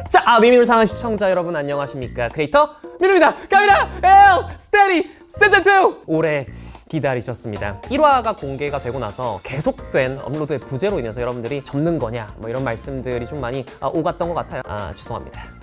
자, 미미를 사랑하는 시청자 여러분 안녕하십니까? 크리에이터 민우입니다. 갑니다. 스테디 시즌2 올해 기다리셨습니다. 1화가 공개가 되고 나서 계속된 업로드의 부재로 인해서 여러분들이 접는 거냐 뭐 이런 말씀들이 좀 많이 오갔던 것 같아요. 죄송합니다.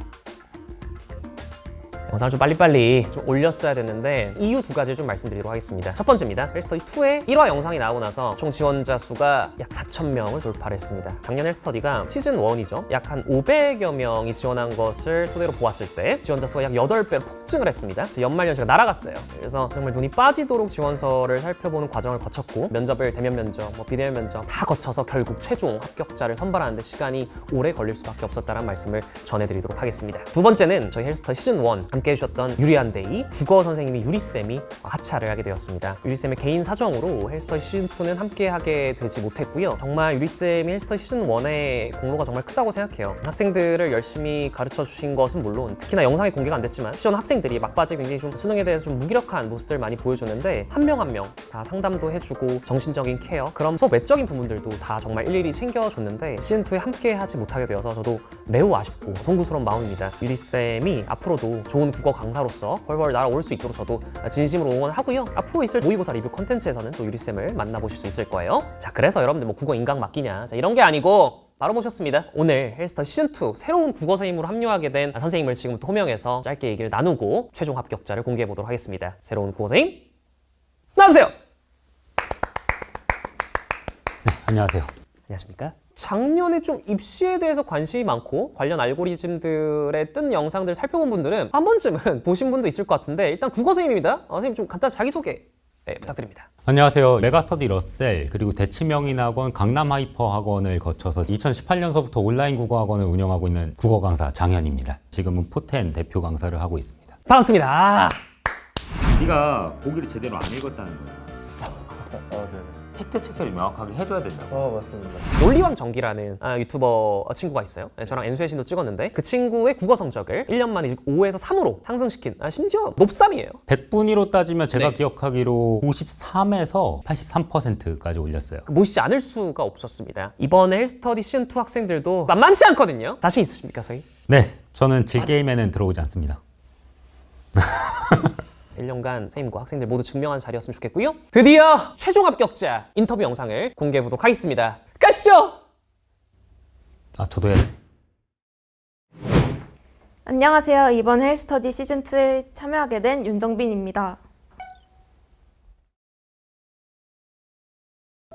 영상을 좀 빨리빨리 좀 올렸어야 됐는데 이유 두 가지를 좀 말씀드리도록 하겠습니다. 첫 번째입니다. 헬스터디2의 1화 영상이 나오고 나서 총 지원자 수가 약 4,000명을 돌파를 했습니다. 작년 헬스터디가 시즌1이죠. 약 한 500여 명이 지원한 것을 토대로 보았을 때 지원자 수가 약 8배로 폭증을 했습니다. 연말연시가 날아갔어요. 그래서 정말 눈이 빠지도록 지원서를 살펴보는 과정을 거쳤고 면접을 대면 면접, 비대면 면접 다 거쳐서 결국 최종 합격자를 선발하는 데 시간이 오래 걸릴 수밖에 없었다는 말씀을 전해드리도록 하겠습니다. 두 번째는 저희 헬스터디 시즌1 함께 해주셨던 유리한데이 국어 선생님이 유리쌤이 하차를 하게 되었습니다. 유리쌤의 개인 사정으로 헬스터디 시즌2는 함께 하게 되지 못했고요. 정말 유리쌤이 헬스터디 시즌1의 공로가 정말 크다고 생각해요. 학생들을 열심히 가르쳐 주신 것은 물론 특히나 영상이 공개가 안 됐지만 시즌 학생들이 막바지에 굉장히 좀 수능에 대해서 좀 무기력한 모습들 많이 보여주는데 한 명 한 명 다 상담도 해주고 정신적인 케어 그런 수업 외적인 부분들도 다 정말 일일이 챙겨줬는데 시즌2에 함께 하지 못하게 되어서 저도 매우 아쉽고 송구스러운 마음입니다. 유리쌤이 앞으로도 좋은 국어 강사로서 벌벌 날아올 수 있도록 저도 진심으로 응원하고요. 앞으로 있을 모의고사 리뷰 콘텐츠에서는 또 유리쌤을 만나보실 수 있을 거예요. 자, 그래서 여러분들 뭐 국어 인강 맡기냐 자, 이런 게 아니고 바로 모셨습니다. 오늘 헬스터디 시즌2 새로운 국어 선생님으로 합류하게 된 선생님을 지금부터 호명해서 짧게 얘기를 나누고 최종 합격자를 공개해 보도록 하겠습니다. 새로운 국어 선생님 나와주세요. 네, 안녕하세요. 안녕하십니까? 작년에 좀 입시에 대해서 관심이 많고 관련 알고리즘들에 뜬 영상들 살펴본 분들은 한 번쯤은 보신 분도 있을 것 같은데 일단 국어 선생님입니다. 선생님 좀 간단 자기소개 부탁드립니다. 안녕하세요. 메가스터디 러셀 그리고 대치명인학원 강남하이퍼학원을 거쳐서 2018년서부터 온라인 국어학원을 운영하고 있는 국어 강사 장현입니다. 지금은 포텐 대표 강사를 하고 있습니다. 반갑습니다. 네가 보기를 제대로 안 읽었다는 거예요. 네. 팩트 체크를 명확하게 해줘야 된다고. 맞습니다. 논리왕 정기라는 유튜버 친구가 있어요. 저랑 엔수혜신도 찍었는데 그 친구의 국어 성적을 1년 만에 5에서 3으로 상승시킨 심지어 높삼이에요. 100분위로 따지면 제가 네. 기억하기로 93에서 83%까지 올렸어요. 모시지 않을 수가 없었습니다. 이번에 헬스터디 시즌2 학생들도 만만치 않거든요. 자신 있으십니까, 저희? 네, 저는 질게임에는 들어오지 않습니다. 1년간 선생님과 학생들 모두 증명한 자리였으면 좋겠고요. 드디어 최종 합격자 인터뷰 영상을 공개해 보도록 하겠습니다. 가시죠! 저도 해야 돼. 안녕하세요. 이번 헬스터디 시즌2에 참여하게 된 윤정빈입니다.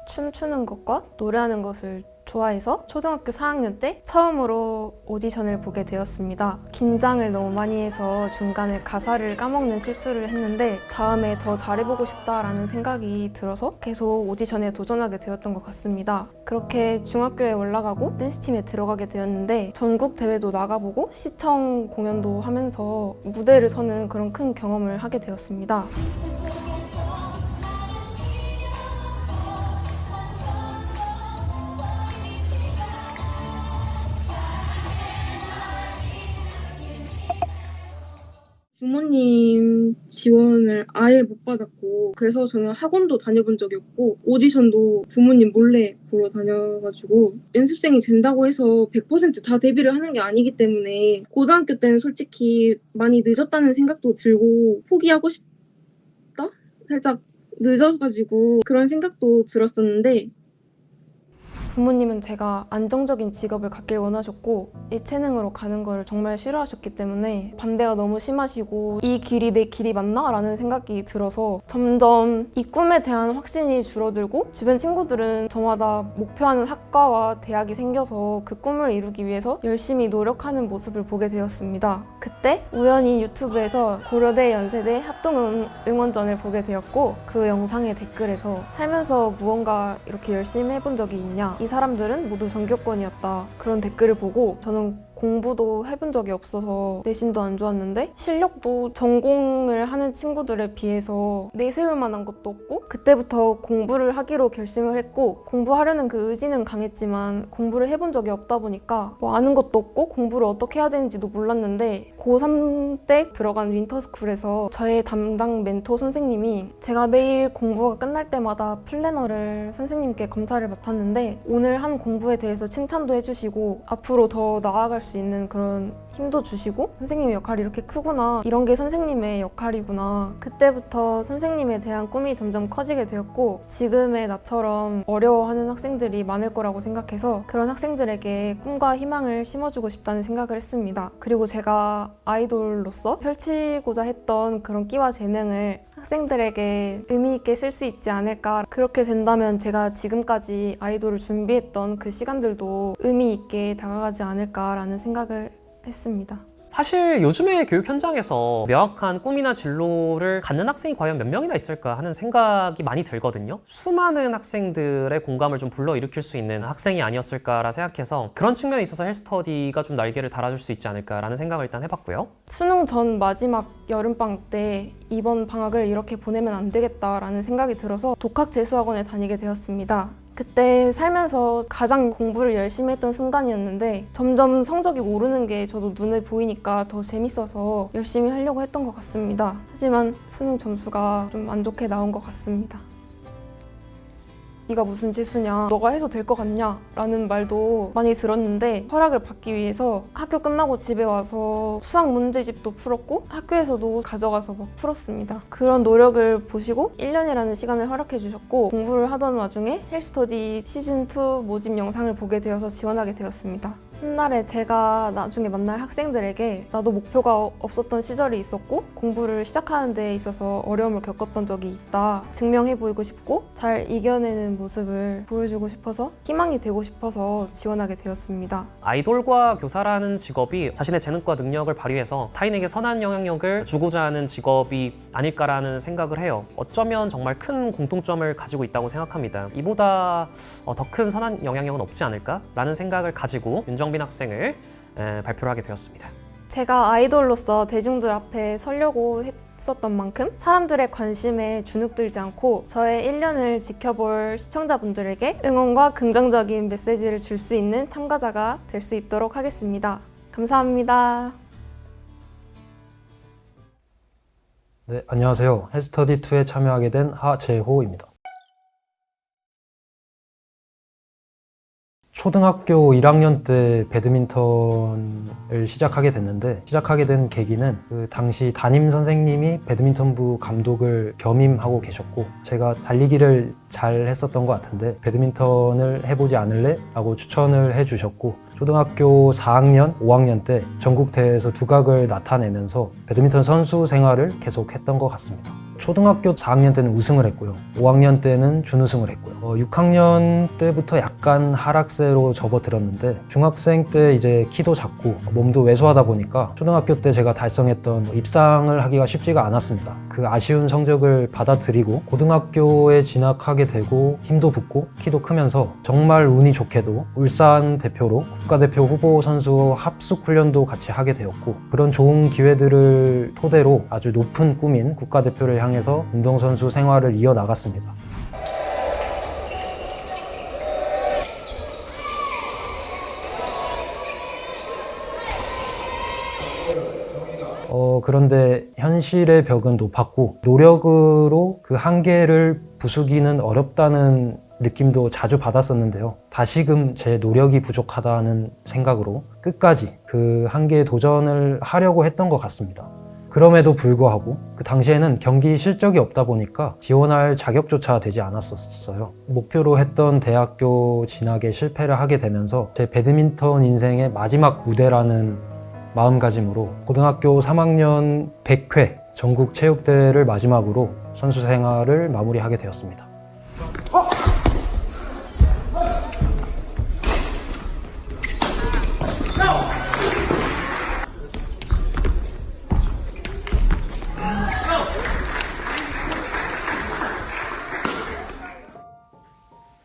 춤추는 것과 노래하는 것을 좋아해서 초등학교 4학년 때 처음으로 오디션을 보게 되었습니다. 긴장을 너무 많이 해서 중간에 가사를 까먹는 실수를 했는데 다음에 더 잘해보고 싶다라는 생각이 들어서 계속 오디션에 도전하게 되었던 것 같습니다. 그렇게 중학교에 올라가고 댄스팀에 들어가게 되었는데 전국 대회도 나가보고 시청 공연도 하면서 무대를 서는 그런 큰 경험을 하게 되었습니다. 부모님 지원을 아예 못 받았고 그래서 저는 학원도 다녀본 적이 없고 오디션도 부모님 몰래 보러 다녀가지고 연습생이 된다고 해서 100% 다 데뷔를 하는 게 아니기 때문에 고등학교 때는 솔직히 많이 늦었다는 생각도 들고 포기하고 싶다? 살짝 늦어가지고 그런 생각도 들었었는데 부모님은 제가 안정적인 직업을 갖길 원하셨고 예체능으로 가는 걸 정말 싫어하셨기 때문에 반대가 너무 심하시고 이 길이 내 길이 맞나? 라는 생각이 들어서 점점 이 꿈에 대한 확신이 줄어들고 주변 친구들은 저마다 목표하는 학과와 대학이 생겨서 그 꿈을 이루기 위해서 열심히 노력하는 모습을 보게 되었습니다. 그때 우연히 유튜브에서 고려대 연세대 합동 응원전을 보게 되었고 그 영상의 댓글에서 살면서 무언가 이렇게 열심히 해본 적이 있냐? 이 사람들은 모두 전교권이었다. 그런 댓글을 보고 저는 공부도 해본 적이 없어서 내신도 안 좋았는데 실력도 전공을 하는 친구들에 비해서 내세울 만한 것도 없고 그때부터 공부를 하기로 결심을 했고 공부하려는 그 의지는 강했지만 공부를 해본 적이 없다 보니까 뭐 아는 것도 없고 공부를 어떻게 해야 되는지도 몰랐는데 고3 때 들어간 윈터스쿨에서 저의 담당 멘토 선생님이 제가 매일 공부가 끝날 때마다 플래너를 선생님께 검사를 맡았는데 오늘 한 공부에 대해서 칭찬도 해주시고 앞으로 더 나아갈 수 수 있는 그런 힘도 주시고 선생님의 역할이 이렇게 크구나, 이런 게 선생님의 역할이구나. 그때부터 선생님에 대한 꿈이 점점 커지게 되었고 지금의 나처럼 어려워하는 학생들이 많을 거라고 생각해서 그런 학생들에게 꿈과 희망을 심어주고 싶다는 생각을 했습니다. 그리고 제가 아이돌로서 펼치고자 했던 그런 끼와 재능을 학생들에게 의미 있게 쓸 수 있지 않을까. 그렇게 된다면 제가 지금까지 아이돌을 준비했던 그 시간들도 의미 있게 다가가지 않을까라는 생각을 했습니다. 사실 요즘의 교육 현장에서 명확한 꿈이나 진로를 갖는 학생이 과연 몇 명이나 있을까 하는 생각이 많이 들거든요. 수많은 학생들의 공감을 좀 불러일으킬 수 있는 학생이 아니었을까라 생각해서 그런 측면에 있어서 헬스터디가 좀 날개를 달아줄 수 있지 않을까라는 생각을 일단 해봤고요. 수능 전 마지막 여름방학 때 이번 방학을 이렇게 보내면 안 되겠다라는 생각이 들어서 독학재수학원에 다니게 되었습니다. 그때 살면서 가장 공부를 열심히 했던 순간이었는데 점점 성적이 오르는 게 저도 눈에 보이니까 더 재밌어서 열심히 하려고 했던 것 같습니다. 하지만 수능 점수가 좀 안 좋게 나온 것 같습니다. 네가 무슨 재수냐, 너가 해서 될 것 같냐 라는 말도 많이 들었는데 허락을 받기 위해서 학교 끝나고 집에 와서 수학 문제집도 풀었고 학교에서도 가져가서 막 풀었습니다. 그런 노력을 보시고 1년이라는 시간을 허락해 주셨고 공부를 하던 와중에 헬스터디 시즌2 모집 영상을 보게 되어서 지원하게 되었습니다. 훗날에 제가 나중에 만날 학생들에게 나도 목표가 없었던 시절이 있었고 공부를 시작하는 데 있어서 어려움을 겪었던 적이 있다, 증명해 보이고 싶고 잘 이겨내는 모습을 보여주고 싶어서 희망이 되고 싶어서 지원하게 되었습니다. 아이돌과 교사라는 직업이 자신의 재능과 능력을 발휘해서 타인에게 선한 영향력을 주고자 하는 직업이 아닐까라는 생각을 해요. 어쩌면 정말 큰 공통점을 가지고 있다고 생각합니다. 이보다 더 큰 선한 영향력은 없지 않을까라는 생각을 가지고 윤정빈 학생을 발표를 하게 되었습니다. 제가 아이돌로서 대중들 앞에 서려고 했었던 만큼 사람들의 관심에 주눅들지 않고 저의 1년을 지켜볼 시청자분들에게 응원과 긍정적인 메시지를 줄 수 있는 참가자가 될 수 있도록 하겠습니다. 감사합니다. 네, 안녕하세요. 헬스터디2에 참여하게 된 하재호입니다. 초등학교 1학년 때 배드민턴을 시작하게 됐는데 시작하게 된 계기는 그 당시 담임 선생님이 배드민턴부 감독을 겸임하고 계셨고 제가 달리기를 잘 했었던 것 같은데 배드민턴을 해보지 않을래? 라고 추천을 해주셨고 초등학교 4학년, 5학년 때 전국대회에서 두각을 나타내면서 배드민턴 선수 생활을 계속 했던 것 같습니다. 초등학교 4학년 때는 우승을 했고요. 5학년 때는 준우승을 했고요. 6학년 때부터 약간 하락세로 접어들었는데 중학생 때 이제 키도 작고 몸도 왜소하다 보니까 초등학교 때 제가 달성했던 입상을 하기가 쉽지가 않았습니다. 그 아쉬운 성적을 받아들이고 고등학교에 진학하게 되고 힘도 붙고 키도 크면서 정말 운이 좋게도 울산 대표로 국가대표 후보 선수 합숙 훈련도 같이 하게 되었고 그런 좋은 기회들을 토대로 아주 높은 꿈인 국가대표를 향해서 운동선수 생활을 이어나갔습니다. 그런데 현실의 벽은 높았고 노력으로 그 한계를 부수기는 어렵다는 느낌도 자주 받았었는데요. 다시금 제 노력이 부족하다는 생각으로 끝까지 그 한계에 도전을 하려고 했던 것 같습니다. 그럼에도 불구하고 그 당시에는 경기 실적이 없다 보니까 지원할 자격조차 되지 않았었어요. 목표로 했던 대학교 진학에 실패를 하게 되면서 제 배드민턴 인생의 마지막 무대라는 마음가짐으로 고등학교 3학년 100회 전국 체육대회를 마지막으로 선수 생활을 마무리하게 되었습니다.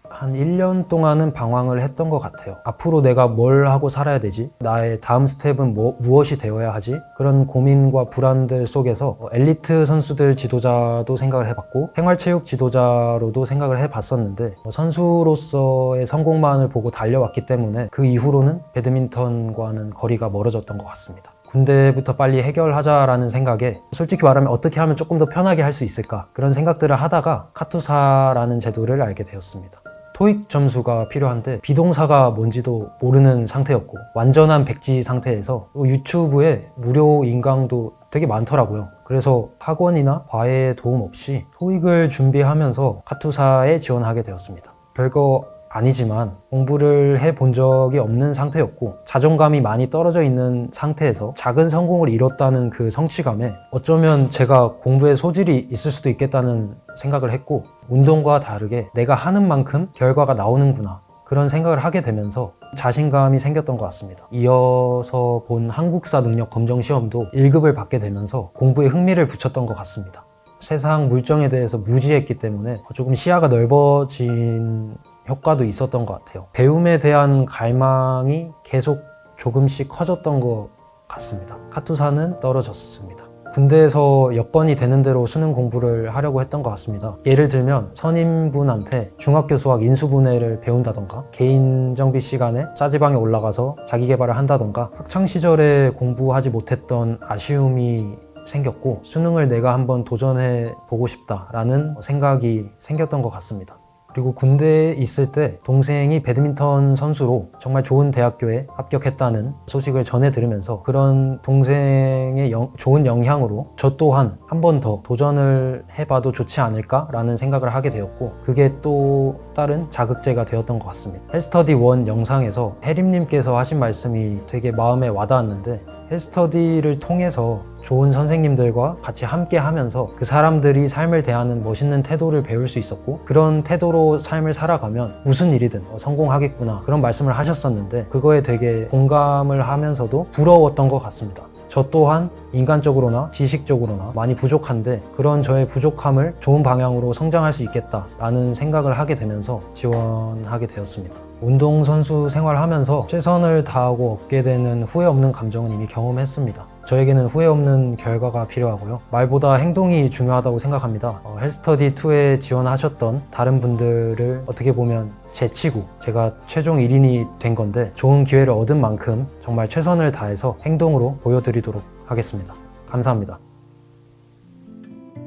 한 1년 동안은 방황을 했던 것 같아요. 앞으로 내가 뭘 하고 살아야 되지? 나의 다음 스텝은 무엇이 되어야 하지? 그런 고민과 불안들 속에서 엘리트 선수들 지도자도 생각을 해봤고 생활체육 지도자로도 생각을 해봤었는데 선수로서의 성공만을 보고 달려왔기 때문에 그 이후로는 배드민턴과는 거리가 멀어졌던 것 같습니다. 군대부터 빨리 해결하자라는 생각에 솔직히 말하면 어떻게 하면 조금 더 편하게 할 수 있을까? 그런 생각들을 하다가 카투사라는 제도를 알게 되었습니다. 토익 점수가 필요한데 비동사가 뭔지도 모르는 상태였고 완전한 백지 상태에서 유튜브에 무료 인강도 되게 많더라고요. 그래서 학원이나 과외 도움 없이 토익을 준비하면서 카투사에 지원하게 되었습니다. 별거 아니지만 공부를 해본 적이 없는 상태였고 자존감이 많이 떨어져 있는 상태에서 작은 성공을 이뤘다는 그 성취감에 어쩌면 제가 공부에 소질이 있을 수도 있겠다는 생각을 했고 운동과 다르게 내가 하는 만큼 결과가 나오는구나 그런 생각을 하게 되면서 자신감이 생겼던 것 같습니다. 이어서 본 한국사 능력 검정 시험도 1급을 받게 되면서 공부에 흥미를 붙였던 것 같습니다. 세상 물정에 대해서 무지했기 때문에 조금 시야가 넓어진 효과도 있었던 것 같아요. 배움에 대한 갈망이 계속 조금씩 커졌던 것 같습니다. 카투사는 떨어졌습니다. 군대에서 여건이 되는 대로 수능 공부를 하려고 했던 것 같습니다. 예를 들면 선임분한테 중학교 수학 인수분해를 배운다던가 개인정비 시간에 싸지방에 올라가서 자기계발을 한다던가 학창시절에 공부하지 못했던 아쉬움이 생겼고 수능을 내가 한번 도전해 보고 싶다라는 생각이 생겼던 것 같습니다. 그리고 군대에 있을 때 동생이 배드민턴 선수로 정말 좋은 대학교에 합격했다는 소식을 전해 들으면서 그런 동생의 좋은 영향으로 저 또한 한 번 더 도전을 해봐도 좋지 않을까라는 생각을 하게 되었고 그게 또 다른 자극제가 되었던 것 같습니다. 헬스터디 1 영상에서 혜림님께서 하신 말씀이 되게 마음에 와닿았는데 헬스터디를 통해서 좋은 선생님들과 같이 함께 하면서 그 사람들이 삶을 대하는 멋있는 태도를 배울 수 있었고 그런 태도로 삶을 살아가면 무슨 일이든 성공하겠구나 그런 말씀을 하셨었는데 그거에 되게 공감을 하면서도 부러웠던 것 같습니다. 저 또한 인간적으로나 지식적으로나 많이 부족한데 그런 저의 부족함을 좋은 방향으로 성장할 수 있겠다라는 생각을 하게 되면서 지원하게 되었습니다. 운동선수 생활하면서 최선을 다하고 얻게 되는 후회 없는 감정은 이미 경험했습니다. 저에게는 후회 없는 결과가 필요하고요. 말보다 행동이 중요하다고 생각합니다. 헬스터디2에 지원하셨던 다른 분들을 어떻게 보면 제치고 제가 최종 1인이 된 건데 좋은 기회를 얻은 만큼 정말 최선을 다해서 행동으로 보여드리도록 하겠습니다. 감사합니다.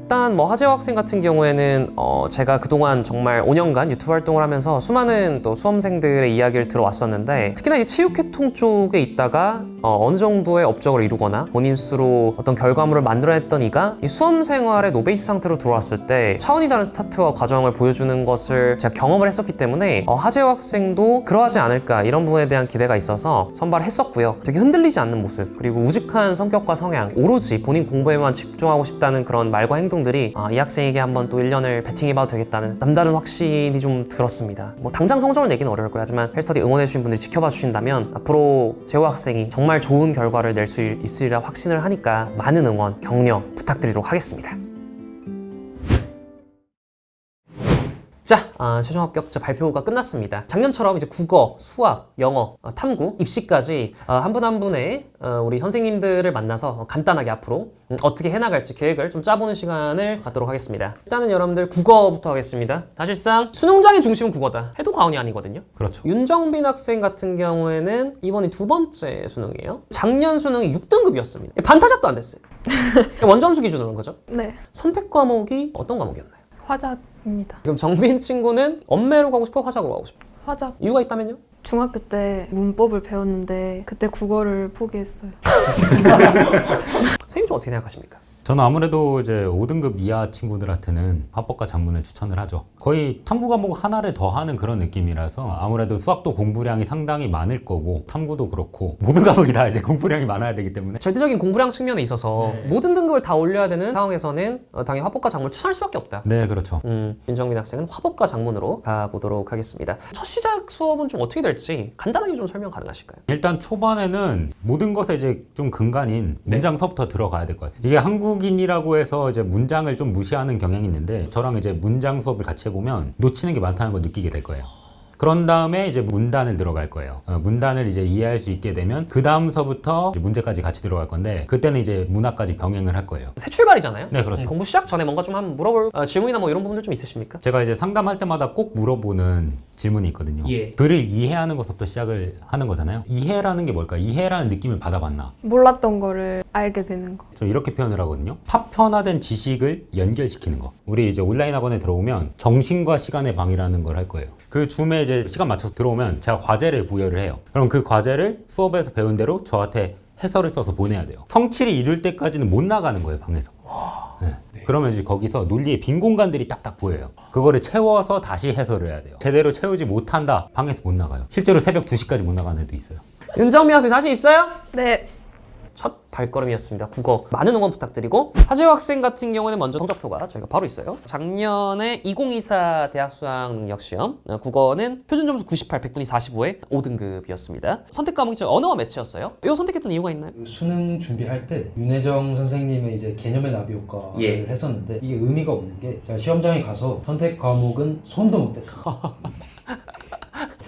일단 뭐 하재호 학생 같은 경우에는 제가 그동안 정말 5년간 유튜브 활동을 하면서 수많은 또 수험생들의 이야기를 들어왔었는데 특히나 이 체육계통 쪽에 있다가 어느 정도의 업적을 이루거나 본인 스스로 어떤 결과물을 만들어냈던 이가 이 수험 생활의 노베이스 상태로 들어왔을 때 차원이 다른 스타트와 과정을 보여주는 것을 제가 경험을 했었기 때문에 하재호 학생도 그러하지 않을까 이런 부분에 대한 기대가 있어서 선발을 했었고요. 되게 흔들리지 않는 모습 그리고 우직한 성격과 성향 오로지 본인 공부에만 집중하고 싶다는 그런 말과 행동들이 이 학생에게 한번 또 1년을 배팅해봐도 되겠다는 남다른 확신이 좀 들었습니다. 뭐 당장 성적을 내기는 어려울 거예요. 하지만 헬스터디 응원해주신 분들이 지켜봐 주신다면 앞으로 재호 학생이 정말 좋은 결과를 낼 수 있으리라 확신을 하니까 많은 응원, 격려 부탁드리도록 하겠습니다. 자, 최종 합격자 발표가 끝났습니다. 작년처럼 이제 국어, 수학, 영어, 탐구, 입시까지 한 분 한 분의 우리 선생님들을 만나서 간단하게 앞으로 어떻게 해나갈지 계획을 좀 짜보는 시간을 갖도록 하겠습니다. 일단은 여러분들 국어부터 하겠습니다. 사실상 수능장의 중심은 국어다 해도 과언이 아니거든요. 그렇죠. 윤정빈 학생 같은 경우에는 이번이 2번째 수능이에요. 작년 수능이 6등급이었습니다. 반타작도 안 됐어요. 원점수 기준으로 한 거죠. 네, 선택 과목이 어떤 과목이었나요? 화작입니다. 그럼 정빈 친구는 엄매로 가고 싶어? 화작으로 가고 싶어? 화작. 이유가 있다면요? 중학교 때 문법을 배웠는데 그때 국어를 포기했어요. 선생님 좀 어떻게 생각하십니까? 저는 아무래도 이제 5등급 이하 친구들한테는 화법과 작문을 추천을 하죠. 거의 탐구 과목 하나를 더 하는 그런 느낌이라서 아무래도 수학도 공부량이 상당히 많을 거고 탐구도 그렇고 모든 과목이 다 이제 공부량이 많아야 되기 때문에 절대적인 공부량 측면에 있어서 모든 등급을 다 올려야 되는 상황에서는 당연히 화법과 작문을 추천할 수밖에 없다. 네, 그렇죠. 윤정민 학생은 화법과 작문으로 가보도록 하겠습니다. 첫 시작 수업은 좀 어떻게 될지 간단하게 좀 설명 가능하실까요? 일단 초반에는 모든 것에 이제 좀 근간인 문장서부터 들어가야 될 것 같아요. 이게 한국인이라고 해서 이제 문장을 좀 무시하는 경향이 있는데 저랑 이제 문장 수업을 같이 해보면 놓치는 게 많다는 걸 느끼게 될 거예요. 그런 다음에 이제 문단을 들어갈 거예요. 문단을 이제 이해할 수 있게 되면 그 다음서부터 문제까지 같이 들어갈 건데 그때는 이제 문학까지 병행을 할 거예요. 새 출발이잖아요. 네, 그렇죠. 공부 시작 전에 뭔가 좀 한번 물어볼 질문이나 뭐 이런 부분들 좀 있으십니까? 제가 이제 상담할 때마다 꼭 물어보는 질문이 있거든요. 예. 글을 이해하는 것부터 시작을 하는 거잖아요. 이해라는 게 뭘까? 이해라는 느낌을 받아봤나? 몰랐던 거를 알게 되는 거. 저 이렇게 표현을 하거든요. 파편화된 지식을 연결시키는 거. 우리 이제 온라인 학원에 들어오면 정신과 시간의 방이라는 걸 할 거예요. 그 줌에 이제 시간 맞춰서 들어오면 제가 과제를 부여를 해요. 그럼 그 과제를 수업에서 배운 대로 저한테 해설을 써서 보내야 돼요. 성취를 이룰 때까지는 못 나가는 거예요, 방에서. 네. 그러면 이제 거기서 논리의 빈 공간들이 딱딱 보여요. 그거를 채워서 다시 해설을 해야 돼요. 제대로 채우지 못한다, 방에서 못 나가요. 실제로 새벽 2시까지 못 나가는 애도 있어요. 윤정미 학생 자신 있어요? 네. 첫 발걸음이었습니다. 국어 많은 응원 부탁드리고 하재호 학생 같은 경우는 먼저 성적표가 저희가 바로 있어요. 작년에 2024 대학 수학 능력 시험 국어는 표준 점수 98, 100분이 45에 5등급이었습니다. 선택 과목이 언어와 매체였어요. 이거 선택했던 이유가 있나요? 그 수능 준비할 때 윤혜정 선생님의 이제 개념의 나비 효과를 예. 했었는데 이게 의미가 없는 게 제가 시험장에 가서 선택 과목은 손도 못 댔어요.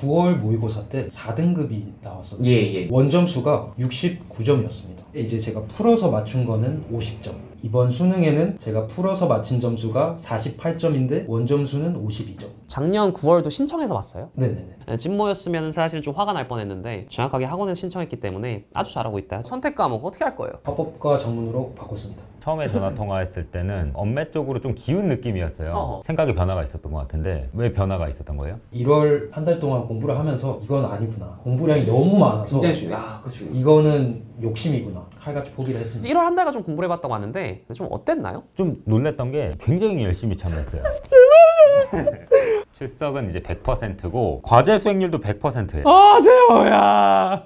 9월 모의고사 때 4등급이 나왔었는데 예. 원점수가 69점이었습니다. 이제 제가 풀어서 맞춘 거는 50점. 이번 수능에는 제가 풀어서 맞힌 점수가 48점인데 원점수는 52점. 작년 9월도 신청해서 봤어요. 네네네. 진모였으면 사실 좀 화가 날 뻔했는데 정확하게 학원에 신청했기 때문에 아주 잘하고 있다. 선택 과목 어떻게 할 거예요? 합법과 전문으로 바꿨습니다. 처음에 전화 통화했을 때는 엄매 쪽으로 좀 기운 느낌이었어요. 어허. 생각에 변화가 있었던 것 같은데 왜 변화가 있었던 거예요? 1월 한 달 동안 공부를 하면서 이건 아니구나. 공부량이 너무 많아서 그렇죠. 이거는 욕심이구나. 칼같이 포기를 했습니다. 1월 한 달간 좀 공부를 해봤다고 하는데 좀 어땠나요? 좀 놀랬던 게 굉장히 열심히 참여했어요. 출석은 이제 100%고 과제 수행률도 100%예요. 재호야.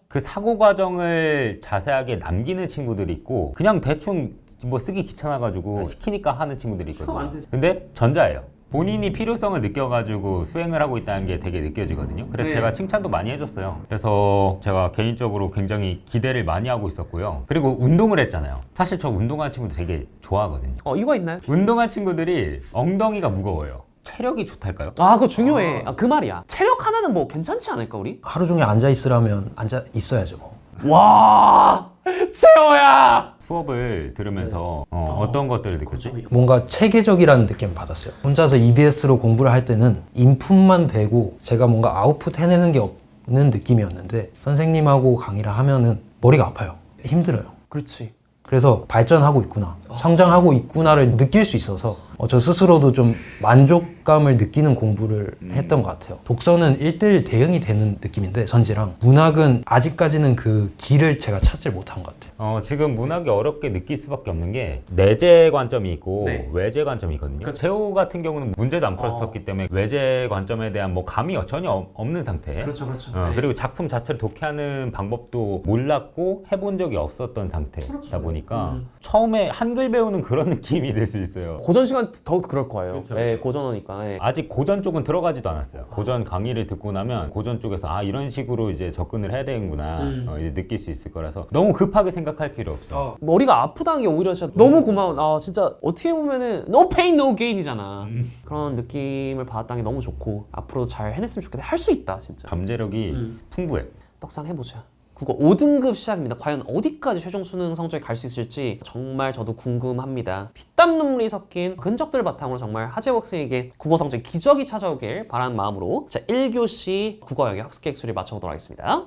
그 사고 과정을 자세하게 남기는 친구들이 있고 그냥 대충 뭐 쓰기 귀찮아가지고 시키니까 하는 친구들이 있거든요. 근데 전자예요. 본인이 필요성을 느껴가지고 수행을 하고 있다는 게 되게 느껴지거든요. 그래서 네. 제가 칭찬도 많이 해줬어요. 그래서 제가 개인적으로 굉장히 기대를 많이 하고 있었고요. 그리고 운동을 했잖아요. 사실 저 운동하는 친구들 되게 좋아하거든요. 이거 있나요? 운동한 친구들이 엉덩이가 무거워요. 체력이 좋달까요? 그거 중요해. 그 말이야. 체력 하나는 뭐 괜찮지 않을까 우리? 하루 종일 앉아 있으라면 앉아 있어야죠. 와, 재호야. 수업을 들으면서 어떤 것들을 느꼈지? 뭔가 체계적이라는 느낌을 받았어요. 혼자서 EBS로 공부를 할 때는 인풋만 되고 제가 뭔가 아웃풋 해내는 게 없는 느낌이었는데 선생님하고 강의를 하면은 머리가 아파요. 힘들어요. 그렇지. 그래서 발전하고 있구나, 성장하고 있구나를 느낄 수 있어서 저 스스로도 좀 만족감을 느끼는 공부를 했던 것 같아요. 독서는 1:1 대응이 되는 느낌인데 선지랑 문학은 아직까지는 그 길을 제가 찾질 못한 것 같아요. 지금 문학이 어렵게 느낄 수밖에 없는 게 내재 관점이 있고 네. 외재 관점이 있거든요. 재호 같은 경우는 문제도 안 풀었었기 때문에 외재 관점에 대한 뭐 감이 전혀 없는 상태. 그렇죠. 그리고 작품 자체를 독해하는 방법도 몰랐고 해본 적이 없었던 상태다 보니까 처음에 한글 배우는 그런 느낌이 들 수 있어요. 고전 시간 더욱 그럴 거예요. 그렇죠. 네, 고전어니까. 네. 아직 고전 쪽은 들어가지도 않았어요. 고전 강의를 듣고 나면 고전 쪽에서 이런 식으로 이제 접근을 해야 되는구나 이제 느낄 수 있을 거라서 너무 급하게 생각할 필요 없어. 머리가 아프다는 게 오히려 진짜 너무 고마운. 진짜 어떻게 보면은 no pain no gain이잖아. 그런 느낌을 받았다는 게 너무 좋고 앞으로 잘 해냈으면 좋겠다. 할 수 있다 진짜. 잠재력이 풍부해. 떡상 해보자. 국어 5등급 시작입니다. 과연 어디까지 최종 수능 성적이 갈 수 있을지 정말 저도 궁금합니다. 피땀 눈물이 섞인 근적들 바탕으로 정말 하재호 학생에게 국어 성적 기적이 찾아오길 바라는 마음으로 자 1교시 국어 영역 학습계획 수리 맞춰보도록 하겠습니다.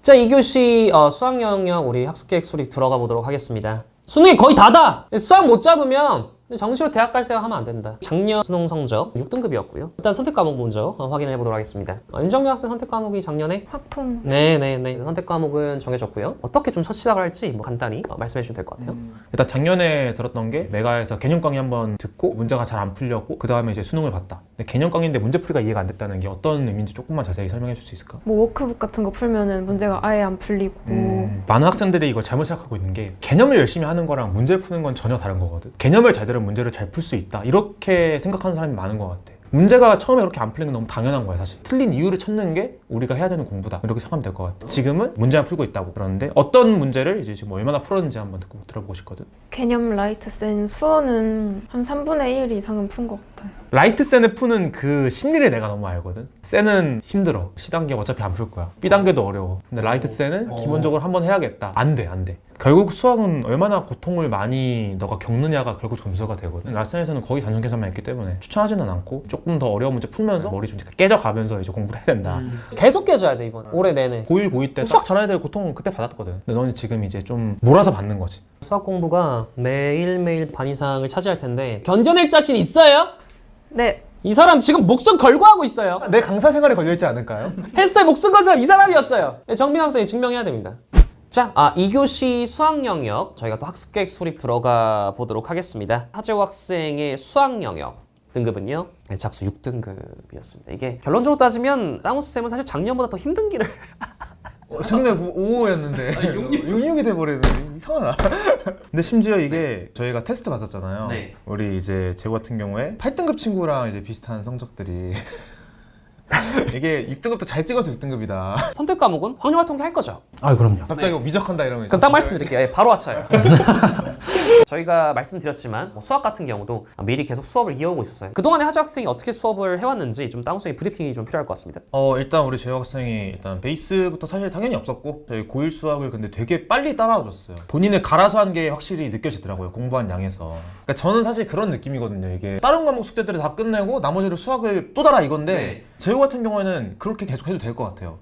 자 2교시 수학 영역 우리 학습계획 수리 들어가 보도록 하겠습니다. 수능이 거의 다다! 수학 못 잡으면 정시로 대학 갈 생각 하면 안 된다. 작년 수능 성적 6등급이었고요. 일단 선택 과목 먼저 확인해 보도록 하겠습니다. 윤정미 학생 선택 과목이 작년에 확통. 네네네 선택 과목은 정해졌고요. 어떻게 좀 첫 시작을 할지 뭐 간단히 말씀해 주시면 될 것 같아요. 일단 작년에 들었던 게 메가에서 개념 강의 한번 듣고 문제가 잘 안 풀렸고 그 다음에 이제 수능을 봤다. 근데 개념 강의인데 문제풀이가 이해가 안 됐다는 게 어떤 의미인지 조금만 자세히 설명해 줄 수 있을까? 뭐 워크북 같은 거 풀면은 문제가 아예 안 풀리고 많은 학생들이 이걸 잘못 생각하고 있는 게 개념을 열심히 하는 거랑 문제를 푸는 건 전혀 다른 거거든. 개념을 잘 들으면 문제를 잘 풀 수 있다 이렇게 생각하는 사람이 많은 것 같아. 문제가 처음에 그렇게 안 풀린 건 너무 당연한 거야 사실. 틀린 이유를 찾는 게 우리가 해야 되는 공부다 이렇게 생각하면 될 것 같아. 지금은 문제만 풀고 있다고. 그러는데 어떤 문제를 이제 지금 얼마나 풀었는지 한번 들어보고 싶거든. 개념 라이트 센 수어는 한 3분의 1 이상은 푼 것 같아요. 라이트 센을 푸는 그 심리를 내가 너무 알거든. 센은 힘들어. C단계 어차피 안 풀 거야. B단계도 어려워. 근데 라이트 센은 기본적으로 한번 해야겠다. 안 돼. 결국 수학은 얼마나 고통을 많이 너가 겪느냐가 결국 점수가 되거든. 라센에서는 거의 단순 계산만 했기 때문에 추천하지는 않고 조금 더 어려운 문제 풀면서 머리 좀 깨져가면서 이제 공부를 해야 된다. 계속 깨져야 돼 이번 올해 내내. 고1, 고2 때 수학 잘하는 애들 고통은 그때 받았거든. 근데 너는 지금 이제 좀 몰아서 받는 거지. 수학 공부가 매일매일 반 이상을 차지할 텐데 견뎌낼 자신 있어요? 네. 이 사람 지금 목숨 걸고 하고 있어요. 내 강사 생활에 걸려있지 않을까요? 헬스에 목숨 건 사람 이 사람이었어요. 정민 학생이 증명해야 됩니다. 자, 2교시 수학 영역 저희가 또 학습 계획 수립 들어가 보도록 하겠습니다. 하재호 학생의 수학 영역 등급은요, 작수 6등급이었습니다. 이게 결론적으로 따지면 땅우스 쌤은 사실 작년보다 더 힘든 길을 작년 5였는데 66이 돼버리네. 이상하나. 근데 심지어 이게 저희가 테스트 봤었잖아요. 네. 우리 이제 제고 같은 경우에 8등급 친구랑 이제 비슷한 성적들이 이게 6등급도 잘 찍어서 6등급이다. 선택 과목은 확률화 통계 할 거죠. 아 그럼요. 갑자기 뭐 미적한다 이러면 그럼 딱 말씀드릴게요. 예, 바로 맞춰요. 저희가 말씀드렸지만 수학 같은 경우도 미리 계속 수업을 이어오고 있었어요. 그동안에 하재 학생이 어떻게 수업을 해왔는지 좀 다운쌤이 브리핑이 좀 필요할 것 같습니다. 일단 우리 재호 학생이 일단 베이스부터 사실 당연히 없었고 저희 고1 수학을 근데 되게 빨리 따라와줬어요. 본인을 갈아서 한 게 확실히 느껴지더라고요. 공부한 양에서. 그러니까 저는 사실 그런 느낌이거든요. 이게 다른 과목 숙제들을 다 끝내고 나머지를 수학을 또 따라 이건데 네. 재호 같은 경우에는 그렇게 계속 해도 될 것 같아요.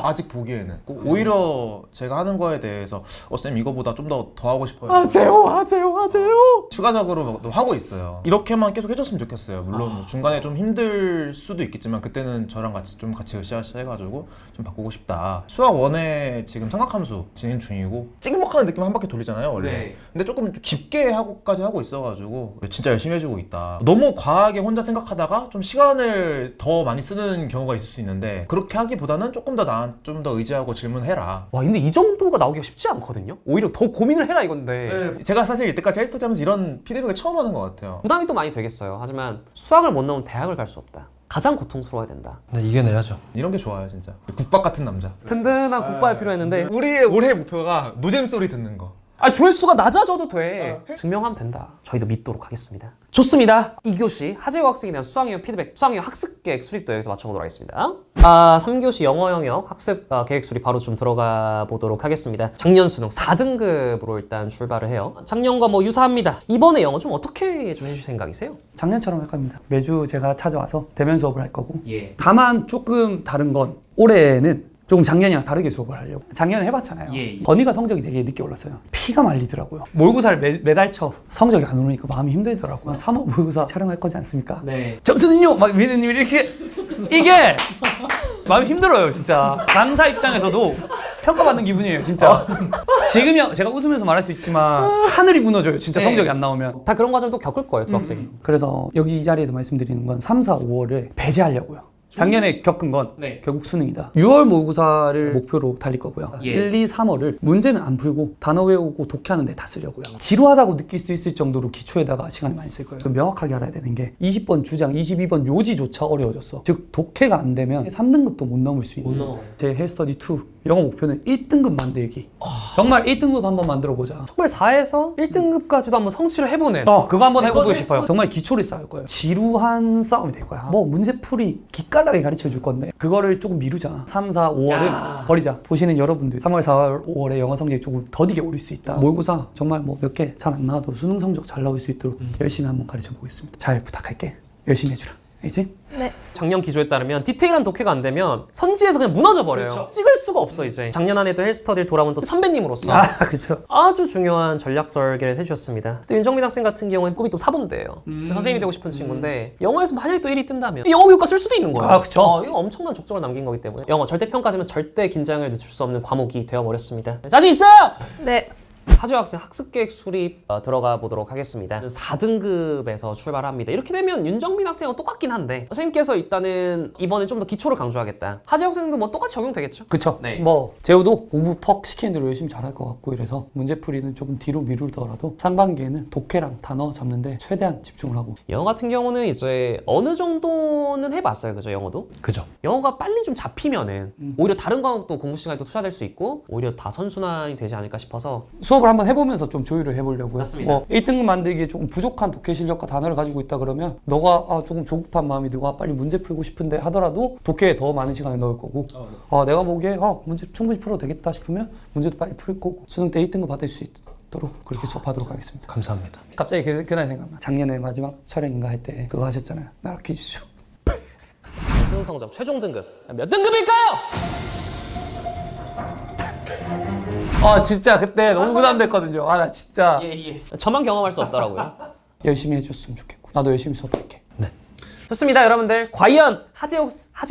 아직 보기에는. 오히려 제가 하는 거에 대해서 쌤 이거보다 좀 더 하고 싶어요. 하재호. 추가적으로 뭐또 하고 있어요. 이렇게만 계속 해줬으면 좋겠어요. 물론 뭐 중간에 좀 힘들 수도 있겠지만 그때는 저랑 같이 으쌰으쌰 해가지고 좀 바꾸고 싶다. 수학 1에 지금 삼각함수 진행 중이고 찍먹하는 느낌 한 바퀴 돌리잖아요 원래. 네. 근데 조금 깊게 하고까지 하고 있어가지고 진짜 열심히 해주고 있다. 너무 과하게 혼자 생각하다가 좀 시간을 더 많이 쓰는 경우가 있을 수 있는데 그렇게 하기보다는 조금 더 좀 더 의지하고 질문해라. 와, 근데 이 정도가 나오기가 쉽지 않거든요. 오히려 더 고민을 해라 이건데. 제가 사실 이때까지 헬스터디 하면서 이런 피드백을 처음 하는 것 같아요. 부담이 또 많이 되겠어요. 하지만 수학을 못 넣으면 대학을 갈 수 없다. 가장 고통스러워야 된다. 네, 이겨내야죠. 이런 게 좋아요 진짜. 국밥 같은 남자. 든든한 국밥이 필요했는데 우리의 올해 목표가 노잼 소리 듣는 거. 조회수가 낮아져도 돼. 증명하면 된다. 저희도 믿도록 하겠습니다. 좋습니다. 2교시 하재호 학생에 대한 수학영역 피드백, 수학영역 학습 계획 수립도 여기서 마쳐보도록 하겠습니다. 3교시 영어 영역 학습 계획 수립 바로 좀 들어가 보도록 하겠습니다. 작년 수능 4등급으로 일단 출발을 해요. 작년과 뭐 유사합니다. 이번에 영어 좀 어떻게 좀 해주실 생각이세요? 작년처럼 할 겁니다. 매주 제가 찾아와서 대면 수업을 할 거고 예. 다만 조금 다른 건 올해는 조금 작년이랑 다르게 수업을 하려고. 작년에 해봤잖아요. 건이가 성적이 되게 늦게 올랐어요. 피가 말리더라고요. 모의고사를 매달 쳐. 성적이 안 오르니까 마음이 힘들더라고요. 3월 모의고사 촬영할 거지 않습니까? 네. 점수는요! 막 미드님이 이렇게 이게 마음이 힘들어요 진짜. 강사 입장에서도 평가받는 기분이에요 진짜. 지금이야 제가 웃으면서 말할 수 있지만 하늘이 무너져요 진짜. 네. 성적이 안 나오면. 다 그런 과정도 겪을 거예요, 두 학생이. 그래서 여기 이 자리에서 말씀드리는 건 3, 4, 5월을 배제하려고요. 작년에 겪은 건 네. 결국 수능이다. 6월 모의고사를 목표로 달릴 거고요. 예. 1, 2, 3월을 문제는 안 풀고 단어 외우고 독해하는 데 다 쓰려고요. 지루하다고 느낄 수 있을 정도로 기초에다가 시간이 많이 쓸 거예요. 명확하게 알아야 되는 게 20번 주장, 22번 요지조차 어려워졌어. 즉 독해가 안 되면 3등급도 못 넘을 수 있는 제 헬스터디 2 영어 목표는 1등급 만들기. 정말 1등급 한번 만들어 보자. 정말 4에서 1등급까지도 한번 성취를 해보네. 그거 한번 해보고 그것을 싶어요. 정말 기초를 쌓을 거예요. 지루한 싸움이 될 거야. 뭐 문제풀이 기깔나게 가르쳐 줄 건데 그거를 조금 미루자. 3, 4, 5월은 버리자. 보시는 여러분들 3월, 4월, 5월에 영어 성적이 조금 더디게 오를 수 있다. 모의고사 정말 뭐 몇 개 잘 안 나와도 수능 성적 잘 나올 수 있도록 열심히 한번 가르쳐 보겠습니다. 잘 부탁할게. 열심히 해주라. 알지? 네. 작년 기조에 따르면 디테일한 독해가 안 되면 선지에서 그냥 무너져 버려요. 찍을 수가 없어 이제. 작년 안에도 헬스터디를 돌아온 또 선배님으로서 그쵸. 아주 중요한 전략 설계를 해주셨습니다. 또 윤정민 학생 같은 경우는 꿈이 또 사범대예요. 선생님이 되고 싶은 친구인데 영어에서 만약에 또 1위 뜬다면 영어 교과 쓸 수도 있는 거예요. 그쵸. 이거 엄청난 족적을 남긴 거기 때문에 영어 절대 평가지만 절대 긴장을 늦출 수 없는 과목이 되어버렸습니다. 자신 있어요? 네. 하재 학생 학습 계획 수립 들어가 보도록 하겠습니다. 4등급에서 출발합니다. 이렇게 되면 윤정민 학생은 똑같긴 한데 선생님께서 일단은 이번에 좀 더 기초를 강조하겠다. 하재 학생도 뭐 똑같이 적용되겠죠? 그쵸. 네. 뭐 재우도 공부 퍽 시키는 대로 열심히 잘할 것 같고 이래서 문제풀이는 조금 뒤로 미루더라도 상반기에는 독해랑 단어 잡는데 최대한 집중을 하고. 영어 같은 경우는 이제 어느 정도는 해봤어요. 그죠? 영어도? 그죠. 영어가 빨리 좀 잡히면은 오히려 다른 과목도 공부 시간이 또 투자될 수 있고 오히려 다 선순환이 되지 않을까 싶어서 수업을 한번 해보면서 좀 조율을 해보려고요. 맞습니다. 뭐 1등급 만들기에 조금 부족한 독해 실력과 단어를 가지고 있다 그러면 너가 조금 조급한 마음이 들고 빨리 문제 풀고 싶은데 하더라도 독해에 더 많은 시간을 넣을 거고 내가 보기에 문제 충분히 풀어도 되겠다 싶으면 문제도 빨리 풀 거고 수능 때 1등급 받을 수 있도록 그렇게 수업하도록 하겠습니다. 감사합니다. 갑자기 그날 생각나. 작년에 마지막 촬영인가 할 때 그거 하셨잖아요. 나라 퀴즈쇼. 수능 성적 최종 등급 몇 등급일까요? 진짜 그때 너무 부담됐거든요. 나 진짜 저만 경험할 수 없더라고요. 열심히 해줬으면 좋겠고 나도 열심히 수업할게. 좋습니다, 여러분들. 과연 하재호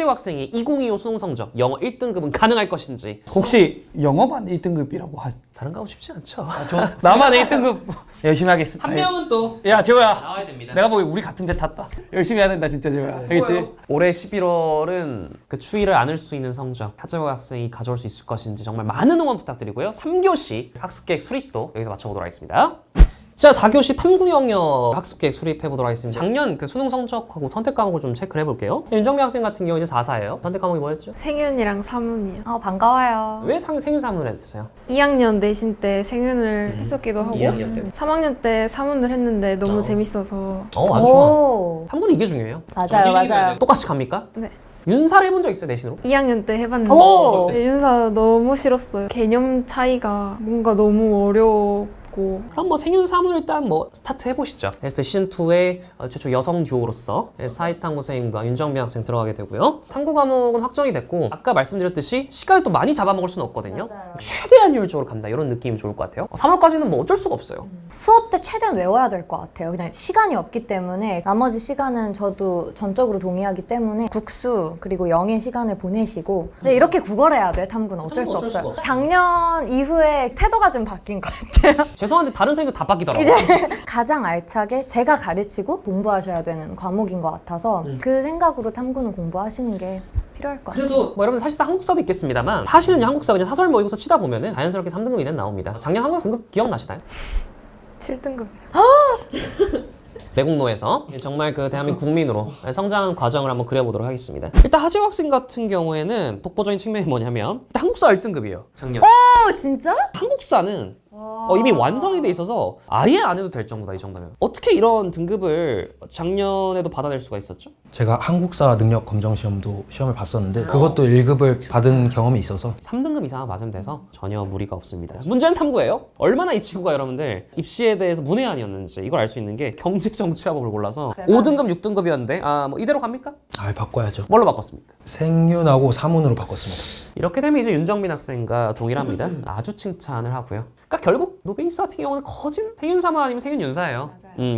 학생이 2025 수능 성적 영어 1등급은 가능할 것인지. 혹시 영어만 1등급이라고 다른 과목 쉽지 않죠. 나만 1등급 열심히 하겠습니다. 한 명은 또 야 재호야, 나와야 됩니다. 내가 보기 우리 같은 데 탔다. 열심히 해야 된다 진짜 재호야. 알겠지? 올해 11월은 그 추위를 안을 수 있는 성적 하재호 학생이 가져올 수 있을 것인지 정말 많은 응원 부탁드리고요. 3교시 학습계획 수립도 여기서 마쳐보도록 하겠습니다. 자, 4교시 탐구 영역 학습계획 수립해보도록 하겠습니다. 작년 그 수능 성적하고 선택 과목을 좀 체크를 해볼게요. 윤정민 학생 같은 경우 이제 4사예요. 선택 과목이 뭐였죠? 생윤이랑 사문이요. 반가워요. 왜 생윤 사문을 했어요? 2학년 내신 때 생윤을 했었기도 하고 2학년 때. 3학년 때 사문을 했는데 너무 재밌어서 아주 좋아. 오, 3분이 이게 중요해요. 맞아요. 똑같이 갑니까? 네. 윤사를 해본 적 있어요, 내신으로? 2학년 때 해봤는데 오. 네, 윤사 너무 싫었어요. 개념 차이가 뭔가 너무 어렵고 그럼 뭐 생윤사문을 일단 뭐 스타트 해보시죠. 그래서 시즌2의 최초 여성 듀오로서 사이탐구 선생님과 윤정민 학생 들어가게 되고요. 탐구 과목은 확정이 됐고 아까 말씀드렸듯이 시간을 또 많이 잡아먹을 수는 없거든요. 맞아요. 최대한 효율적으로 간다 이런 느낌이 좋을 것 같아요. 3월까지는 뭐 어쩔 수가 없어요. 수업 때 최대한 외워야 될 것 같아요. 그냥 시간이 없기 때문에 나머지 시간은 저도 전적으로 동의하기 때문에 국수 그리고 영의 시간을 보내시고 근데 이렇게 구걸해야 돼. 탐구는 어쩔 수 어쩔 수가 없어요. 작년 이후에 태도가 좀 바뀐 것 같아요. 죄송한데 다른 선생님도 다 바뀌더라고요. 이제 가장 알차게 제가 가르치고 공부하셔야 되는 과목인 것 같아서 그 생각으로 탐구는 공부하시는 게 필요할 것 같아요. 그래서 뭐 여러분 사실상 한국사도 있겠습니다만 사실은 한국사 그냥 사설 모의고사 치다 보면은 자연스럽게 3등급 이내 나옵니다. 작년 한국사 등급 기억나시나요? 7등급. 매국노에서 정말 그 대한민국 국민으로 성장하는 과정을 한번 그려보도록 하겠습니다. 일단 하재호 학생 같은 경우에는 독보적인 측면이 뭐냐면 일단 한국사 1등급이에요. 작년. 진짜? 한국사는 이미 완성이 돼 있어서 아예 안 해도 될 정도다 이 정도면. 어떻게 이런 등급을 작년에도 받아낼 수가 있었죠? 제가 한국사 능력 검정 시험도 시험을 봤었는데 그것도 1급을 받은 경험이 있어서 3등급 이상 맞으면 돼서 전혀 무리가 없습니다. 문제는 탐구예요. 얼마나 이 친구가 여러분들 입시에 대해서 문외한이었는지 이걸 알 수 있는 게 경제정치학업을 골라서 5등급, 6등급이었는데 뭐 이대로 갑니까? 바꿔야죠. 뭘로 바꿨습니까? 생윤하고 사문으로 바꿨습니다. 이렇게 되면 이제 윤정민 학생과 동일합니다. 아주 칭찬을 하고요. 그러니까 결국 노베이스 같은 경우는 거진 생윤사문 아니면 생윤윤사예요.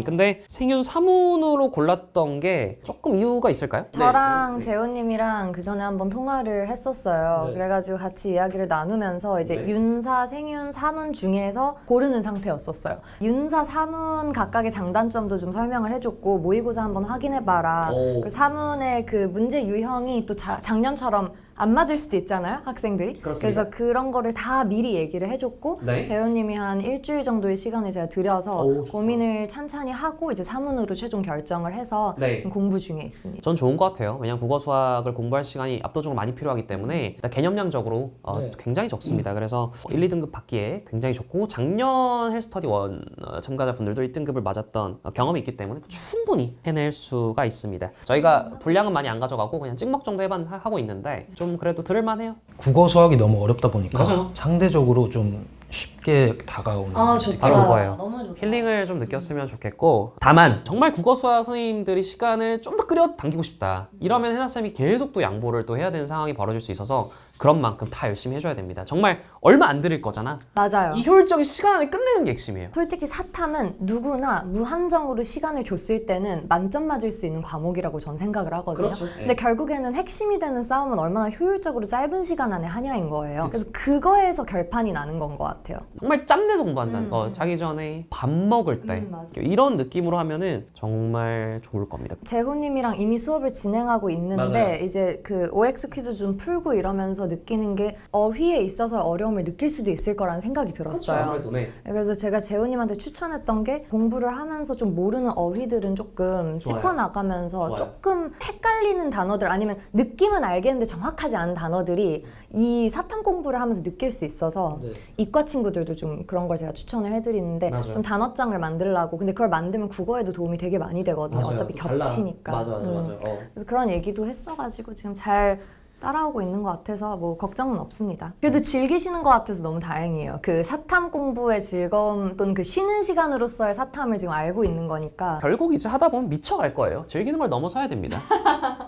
근데 생윤사문으로 골랐던 게 조금 이유가 있을까요? 저랑 재호님이랑 그 전에 한번 통화를 했었어요. 그래가지고 같이 이야기를 나누면서 이제 윤사, 생윤, 사문 중에서 고르는 상태였었어요. 윤사, 사문 각각의 장단점도 좀 설명을 해줬고 모의고사 한번 확인해봐라. 그 사문의 그 문제 유형이 또 작년처럼 안 맞을 수도 있잖아요, 학생들이. 그렇습니다. 그래서 그런 거를 다 미리 얘기를 해줬고 네. 재호님이 한 일주일 정도의 시간을 제가 들여서 고민을 찬찬히 하고 이제 사문으로 최종 결정을 해서 네. 지금 공부 중에 있습니다. 전 좋은 것 같아요. 왜냐면 국어 수학을 공부할 시간이 압도적으로 많이 필요하기 때문에 일단 개념량적으로 굉장히 적습니다. 그래서 1, 2등급 받기에 굉장히 좋고 작년 헬스터디 1 참가자분들도 1등급을 맞았던 경험이 있기 때문에 충분히 해낼 수가 있습니다. 저희가 분량은 많이 안 가져가고 그냥 찍먹 정도 하고 있는데 좀 그래도 들을만해요. 국어 수학이 너무 어렵다 보니까 맞아요. 상대적으로 좀 쉽게 다가오는 좋다. 바로 그거예요. 너무 좋다. 힐링을 좀 느꼈으면 좋겠고 다만 정말 국어 수학 선생님들이 시간을 좀 더 끌어당기고 싶다 이러면 해나쌤이 계속 또 양보를 또 해야 되는 상황이 벌어질 수 있어서 그런 만큼 다 열심히 해줘야 됩니다. 정말 얼마 안 들일 거잖아. 맞아요. 이 효율적인 시간 안에 끝내는 게 핵심이에요. 솔직히 사탐은 누구나 무한정으로 시간을 줬을 때는 만점 맞을 수 있는 과목이라고 전 생각을 하거든요. 근데 결국에는 핵심이 되는 싸움은 얼마나 효율적으로 짧은 시간 안에 하냐인 거예요. 그래서 그거에서 결판이 나는 건 것 같아요. 정말 짬내서 공부한다는 거. 자기 전에 밥 먹을 때 맞아. 이런 느낌으로 하면은 정말 좋을 겁니다. 재호님이랑 이미 수업을 진행하고 있는데 맞아요. 이제 그 OX 퀴즈 좀 풀고 이러면서 느끼는 게 어휘에 있어서 어려움을 느낄 수도 있을 거라는 생각이 들었어요. 네. 그래서 제가 재호님한테 추천했던 게 공부를 하면서 좀 모르는 어휘들은 조금 좋아요. 짚어나가면서 좋아요. 조금 헷갈리는 단어들 아니면 느낌은 알겠는데 정확하지 않은 단어들이 이 사탐 공부를 하면서 느낄 수 있어서 이과 친구들도 좀 그런 걸 제가 추천을 해드리는데 맞아요. 좀 단어장을 만들려고 근데 그걸 만들면 국어에도 도움이 되게 많이 되거든요. 어차피 겹치니까. 그래서 그런 얘기도 했어가지고 지금 잘 따라오고 있는 것 같아서 뭐 걱정은 없습니다. 그래도 즐기시는 것 같아서 너무 다행이에요. 그 사탐 공부의 즐거움 또는 그 쉬는 시간으로서의 사탐을 지금 알고 있는 거니까. 결국 이제 하다 보면 미쳐갈 거예요. 즐기는 걸 넘어서야 됩니다.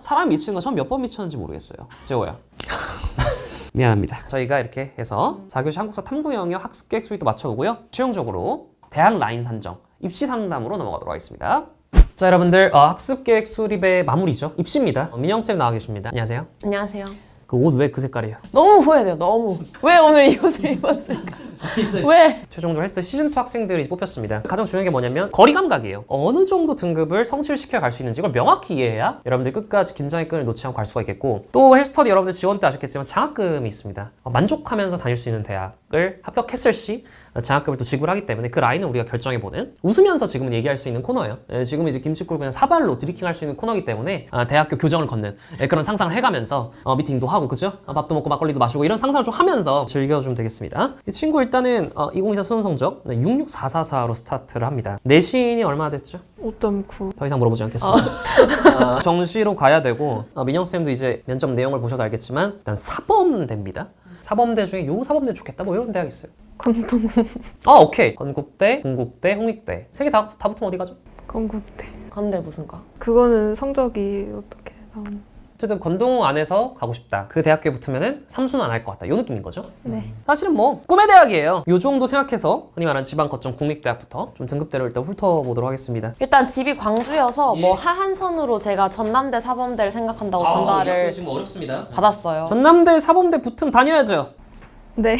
사람 미치는 거 전 몇 번 미쳤는지 모르겠어요. 재호야. 미안합니다. 저희가 이렇게 해서 4교시 한국사 탐구 영역 학습 계획 수립도 맞춰오고요. 최종적으로 대학 라인 산정, 입시 상담으로 넘어가도록 하겠습니다. 자, 여러분들 학습 계획 수립의 마무리죠. 입시입니다. 민영쌤 나와 계십니다. 안녕하세요. 안녕하세요. 그 옷 왜 그 색깔이에요? 너무 후회돼요. 너무. 왜 오늘 이 옷을 입었을까? 왜? 최종적으로 헬스 시즌2 학생들이 뽑혔습니다. 가장 중요한 게 뭐냐면 거리 감각이에요. 어느 정도 등급을 성취시켜 갈 수 있는지 이걸 명확히 이해해야 여러분들 끝까지 긴장의 끈을 놓지 않고 갈 수가 있겠고 또 헬스터디 여러분들 지원 때 아셨겠지만 장학금이 있습니다. 만족하면서 다닐 수 있는 대학을 합격했을 시 장학금을 또 지급을 하기 때문에 그 라인을 우리가 결정해보는 웃으면서 지금은 얘기할 수 있는 코너예요. 지금 이제 김치국을 그냥 사발로 드리킹할 수 있는 코너이기 때문에 대학교 교정을 걷는 그런 상상을 해가면서 미팅도 하고 그죠? 밥도 먹고 막걸리도 마시고 이런 상상을 좀 하면서 즐겨주면 되겠습니다. 이 친구 일단은 2024 수능 성적 66444로 스타트를 합니다. 내신이 얼마나 됐죠? 5.9. 더 이상 물어보지 않겠습니다. 정시로 가야 되고 민영쌤도 이제 면접 내용을 보셔서 알겠지만 일단 사범대입니다. 사범대 중에 요 사범대 좋겠다 뭐 이런 대학 있어요. 건동. 오케이. 건국대, 동국대, 홍익대 세 개 다 붙으면 어디 가죠? 건국대. 건대 무슨 과? 그거는 성적이 어떻게 나오는? 어쨌든 건동 안에서 가고 싶다. 그 대학교에 붙으면은 삼수는 안 할 것 같다. 요 느낌인 거죠? 네. 사실은 뭐 꿈의 대학이에요. 요 정도 생각해서 흔히 말하는 지방 거점 국립대학부터 좀 등급대로 일단 훑어보도록 하겠습니다. 일단 집이 광주여서 뭐 하한선으로 제가 전남대 사범대를 생각한다고 전달을 지금 어렵습니다. 받았어요. 전남대, 사범대 붙으면 다녀야죠. 네.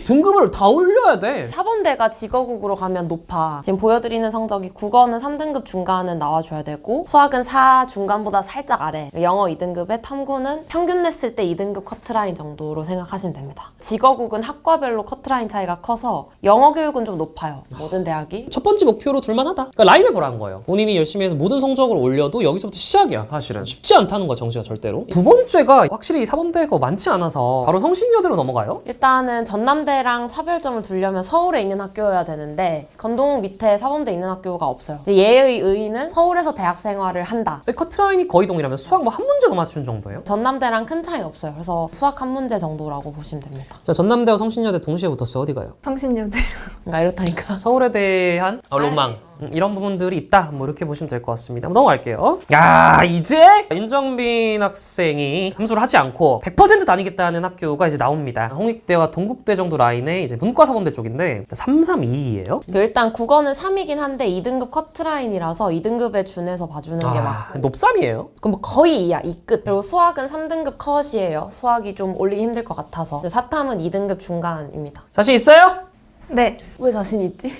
등급을 다 올려야 돼. 사범대가 직어국으로 가면 높아. 지금 보여드리는 성적이 국어는 3등급 중간은 나와줘야 되고 수학은 4 중간보다 살짝 아래. 영어 2등급에 탐구는 평균 냈을 때 2등급 커트라인 정도로 생각하시면 됩니다. 직어국은 학과별로 커트라인 차이가 커서 영어 교육은 좀 높아요. 모든 대학이. 첫 번째 목표로 둘만하다. 그러니까 라인을 보라는 거예요. 본인이 열심히 해서 모든 성적을 올려도 여기서부터 시작이야. 사실은 쉽지 않다는 거야. 정시가 절대로. 두 번째가 확실히 사범대가 많지 않아서 바로 성신여대로 넘어가요. 일단은 전남대랑 차별점을 두려면 서울에 있는 학교여야 되는데 건동 밑에 사범대 있는 학교가 없어요. 얘의 의의는 서울에서 대학 생활을 한다. 커트라인이 거의 동일하면 수학 뭐 한 문제 더 맞춘 정도예요. 전남대랑 큰 차이는 없어요. 그래서 수학 한 문제 정도라고 보시면 됩니다. 자, 전남대와 성신여대 동시에 붙었어요. 어디 가요? 성신여대. 그러니까 이렇다니까. 서울에 대한 로망 이런 부분들이 있다 뭐 이렇게 보시면 될 것 같습니다. 한번 넘어갈게요. 야, 이제 윤정빈 학생이 함수를 하지 않고 100% 다니겠다는 학교가 이제 나옵니다. 홍익대와 동국대 정도 라인의 이제 문과 사범대 쪽인데 332예요. 일단 국어는 3이긴 한데 2등급 커트라인이라서 2등급에 준해서 봐주는 게 맞고 높삼이에요. 그럼 뭐 거의 2야, 2끝. 그리고 수학은 3등급 컷이에요. 수학이 좀 올리기 힘들 것 같아서. 사탐은 2등급 중간입니다. 자신 있어요? 네. 왜 자신 있지?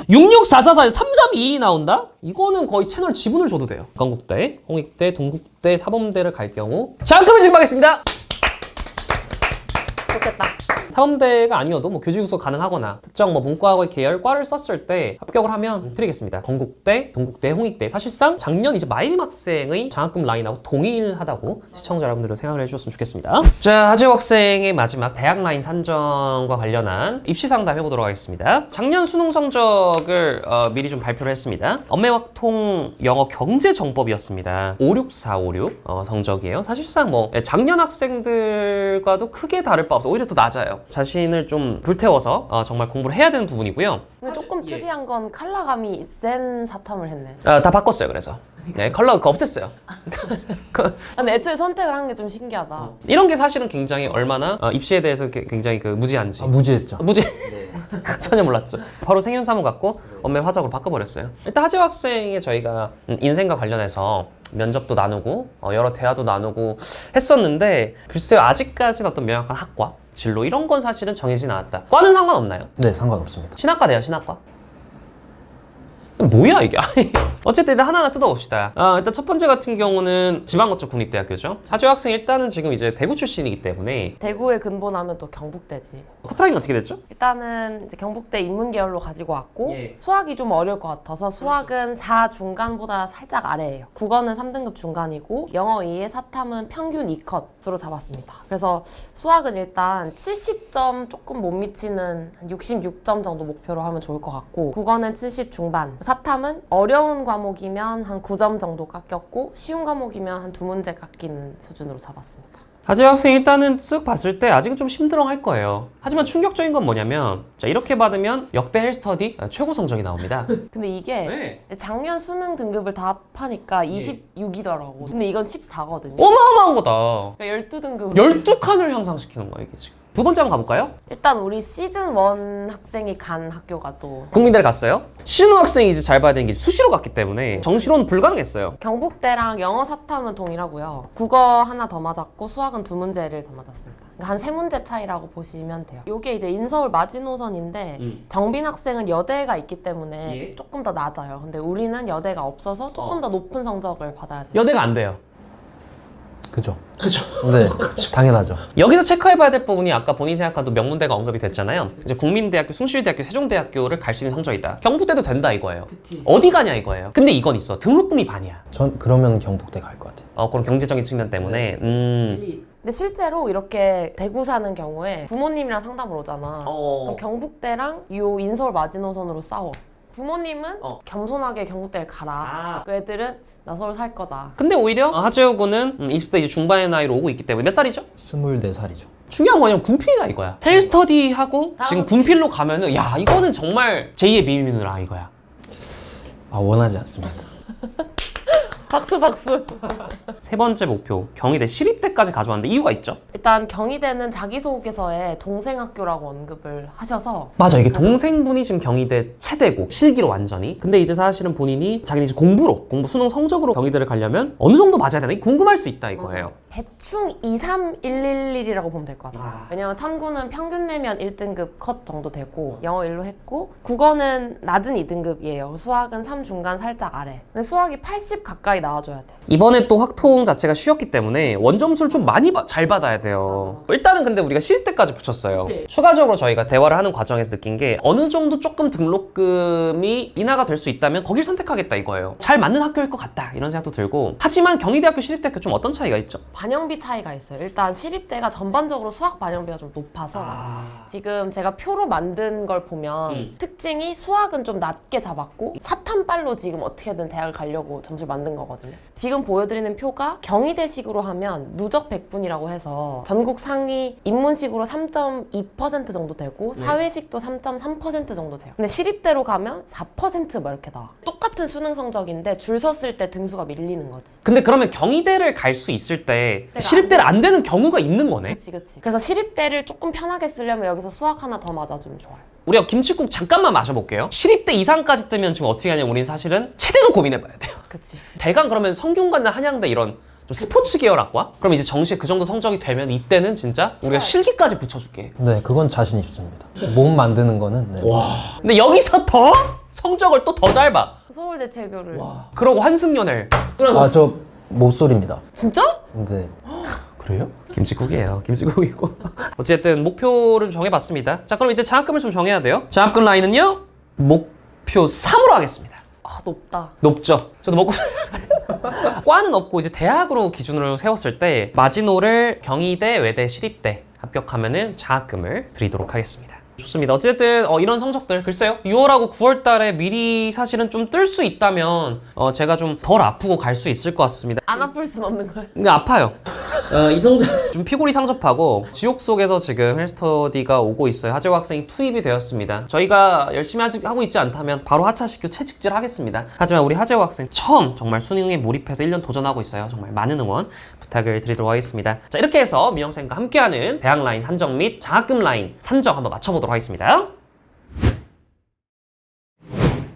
66444에 332 나온다? 이거는 거의 채널 지분을 줘도 돼요. 건국대, 홍익대, 동국대, 사범대를 갈 경우 장학금을 지급하겠습니다. 좋겠다. 사범대가 아니어도 뭐 교직 수업 가능하거나 특정 뭐 문과의 계열과를 썼을 때 합격을 하면 드리겠습니다. 건국대, 동국대, 홍익대 사실상 작년 이제 마이림 학생의 장학금 라인하고 동일하다고 시청자 여러분들도 생각을 해주셨으면 좋겠습니다. 자, 하재호 학생의 마지막 대학 라인 산정과 관련한 입시 상담 해보도록 하겠습니다. 작년 수능 성적을 미리 좀 발표를 했습니다. 엄매확통 영어 경제정법이었습니다. 56456 성적이에요. 사실상 뭐 작년 학생들과도 크게 다를 바 없어. 오히려 더 낮아요. 자신을 좀 불태워서 정말 공부를 해야 되는 부분이고요. 근데 조금 특이한 건 컬러감이 센 사탐을 했네. 다 바꿨어요. 그래서 네, 컬러 그거 없앴어요. 근데 애초에 선택을 한 게 좀 신기하다. 이런 게 사실은 굉장히 얼마나 입시에 대해서 굉장히 그 무지한지. 무지했죠. 무지 전혀 몰랐죠. 바로 생윤사무 갖고 엄매 화작으로 바꿔버렸어요. 일단 하재호 학생의 저희가 인생과 관련해서 면접도 나누고 여러 대화도 나누고 했었는데 글쎄요, 아직까지는 어떤 명확한 학과 진로 이런 건 사실은 정해지진 않았다. 과는 상관없나요? 네, 상관없습니다. 신학과네요, 신학과. 뭐야 이게? 어쨌든 일단 하나하나 뜯어봅시다. 일단 첫 번째 같은 경우는 지방거점 국립대학교죠. 사주 학생 일단은 지금 이제 대구 출신이기 때문에 대구에 근본하면 또 경북대지. 커트라인은 어떻게 됐죠? 일단은 이제 경북대 인문계열로 가지고 왔고 예. 수학이 좀 어려울 것 같아서 수학은 4 중간보다 살짝 아래예요. 국어는 3등급 중간이고 영어 2의 사탐은 평균 2컷으로 잡았습니다. 그래서 수학은 일단 70점 조금 못 미치는 한 66점 정도 목표로 하면 좋을 것 같고 국어는 70 중반, 사탐은 어려운 과목이면 한 9점 정도 깎였고 쉬운 과목이면 한 2문제 깎이는 수준으로 잡았습니다. 하재 학생 일단은 쓱 봤을 때 아직은 좀 심드렁 할 거예요. 하지만 충격적인 건 뭐냐면 자 이렇게 받으면 역대 헬스터디 최고 성적이 나옵니다. 근데 이게 작년 수능 등급을 다 합하니까 26이더라고. 근데 이건 14거든요. 어마어마한 거다. 그러니까 12등급. 12칸을 향상시키는 거야 이게 지금. 두 번째 한번 가볼까요? 일단 우리 시즌 1 학생이 간 학교가 또 국민대를 갔어요. 신우 학생이 이제 잘 봐야 되는 게 수시로 갔기 때문에 정시로는 불가능했어요. 경북대랑 영어 사탐은 동일하고요. 국어 하나 더 맞았고 수학은 2문제를 더 맞았습니다. 그러니까 한 3문제 차이라고 보시면 돼요. 이게 이제 인서울 마지노선인데 정빈 학생은 여대가 있기 때문에 조금 더 낮아요. 근데 우리는 여대가 없어서 조금 더 높은 성적을 받아야 돼요. 여대가 안 돼요. 그죠? 네, 당연하죠. 여기서 체크해봐야 될 부분이 아까 본인이 생각한 또 명문대가 언급이 됐잖아요. 이제 국민대학교, 숭실대학교, 세종대학교를 갈 수 있는 성적이다. 경북대도 된다 이거예요. 어디 가냐 이거예요. 근데 이건 있어. 등록금이 반이야. 전 그러면 경북대 갈 것 같아요. 그런 경제적인 측면 때문에. 근데 실제로 이렇게 대구 사는 경우에 부모님이랑 상담을 오잖아. 그럼 경북대랑 요 인서울 마지노선으로 싸워. 부모님은 겸손하게 경북대를 가라. 그 애들은 나 서울 살 거다. 근데 오히려 하재호군은 20대 이제 중반의 나이로 오고 있기 때문에 몇 살이죠? 24살이죠. 중요한 건 그냥 군필이다 이거야. 헬스터디하고 지금 그렇지. 군필로 가면은 야 이거는 정말 제2의 비밀누라 이거야. 원하지 않습니다. 박수 박수. 세 번째 목표, 경희대 시립대까지 가져왔는데 이유가 있죠? 일단 경희대는 자기소개서에 동생학교라고 언급을 하셔서 맞아, 이게 동생분이 지금 경희대 체대고 실기로 완전히. 근데 이제 사실은 본인이 자기는 이제 공부 수능 성적으로 경희대를 가려면 어느 정도 맞아야 되나 궁금할 수 있다 이거예요. 대충 2, 3, 111이라고 보면 될 것 같아요. 왜냐면 탐구는 평균 내면 1등급 컷 정도 되고 영어 1로 했고 국어는 낮은 2등급이에요. 수학은 3 중간 살짝 아래. 근데 수학이 80 가까이 나와줘야 돼. 이번에 또 확통 자체가 쉬웠기 때문에 원점수를 좀 많이 잘 받아야 돼요. 일단은 근데 우리가 시립대까지 붙였어요. 그치? 추가적으로 저희가 대화를 하는 과정에서 느낀 게 어느 정도 조금 등록금이 인하가 될 수 있다면 거길 선택하겠다 이거예요. 잘 맞는 학교일 것 같다 이런 생각도 들고. 하지만 경희대학교 시립대학교 좀 어떤 차이가 있죠? 반영비 차이가 있어요. 일단 시립대가 전반적으로 수학 반영비가 좀 높아서 지금 제가 표로 만든 걸 보면 특징이 수학은 좀 낮게 잡았고 사탐빨로 지금 어떻게든 대학을 가려고 점수를 만든 거거든요. 지금 보여드리는 표가 경희대식으로 하면 누적 100분이라고 해서 전국 상위 인문식으로 3.2% 정도 되고 사회식도 3.3% 정도 돼요. 근데 시립대로 가면 4% 막 이렇게 나와. 똑같은 수능 성적인데 줄 섰을 때 등수가 밀리는 거지. 근데 그러면 경희대를 갈 수 있을 때 내가 시립대를 안 되는 경우가 있는 거네? 그치. 그래서 시립대를 조금 편하게 쓰려면 여기서 수학 하나 더 맞아주면 좋아요. 우리가 김치국 잠깐만 마셔볼게요. 시립대 이상까지 뜨면 지금 어떻게 하냐면 우리는 사실은 체대도 고민해봐야 돼요. 그치. 대강 그러면 성균관대, 한양대 이런 좀 스포츠 계열 학과? 그럼 이제 정시에 그 정도 성적이 되면 이때는 진짜 우리가 실기까지 붙여줄게. 네, 그건 자신 있습니다. 몸 만드는 거는 네. 근데 여기서 더 성적을 또 더 잘 봐. 서울대 체교를. 그러고 환승연애를. 아, 저 목소리입니다. 진짜? 네. 그래요? 김치국이에요. 김치국이고. 어쨌든 목표를 정해봤습니다. 자, 그럼 이때 장학금을 좀 정해야 돼요. 장학금 라인은요, 목표 3으로 하겠습니다. 아, 높다. 높죠? 저도 먹고 과는 없고 이제 대학으로 기준으로 세웠을 때 마지노를 경희대, 외대, 시립대 합격하면은 장학금을 드리도록 하겠습니다. 좋습니다. 어쨌든 이런 성적들 글쎄요 6월하고 9월 달에 미리 사실은 좀 뜰 수 있다면 제가 좀 덜 아프고 갈 수 있을 것 같습니다. 안 아플 순 없는 거예요. 근데 아파요. 이 성적 좀 피골이 상접하고 지옥 속에서 지금 헬스터디가 오고 있어요. 하재호 학생이 투입이 되었습니다. 저희가 열심히 하고 있지 않다면 바로 하차시켜 채찍질 하겠습니다. 하지만 우리 하재호 학생 처음 정말 수능에 몰입해서 1년 도전하고 있어요. 정말 많은 응원 부탁을 드리도록 하겠습니다. 자, 이렇게 해서 민영쌤과 함께하는 대학 라인 산정 및 장학금 라인 산정 한번 맞춰보도록 하겠습니다.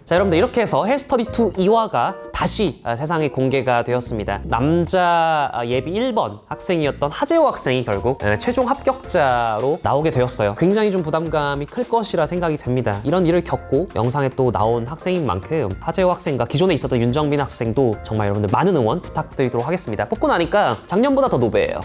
자, 여러분들 이렇게 해서 헬스터디 2 2화가 다시 세상에 공개가 되었습니다. 남자 예비 1번 학생이었던 하재호 학생이 결국 최종 합격자로 나오게 되었어요. 굉장히 좀 부담감이 클 것이라 생각이 됩니다. 이런 일을 겪고 영상에 또 나온 학생인 만큼 하재호 학생과 기존에 있었던 윤정빈 학생도 정말 여러분들 많은 응원 부탁드리도록 하겠습니다. 뽑고 나니까 작년보다 더 노베예요.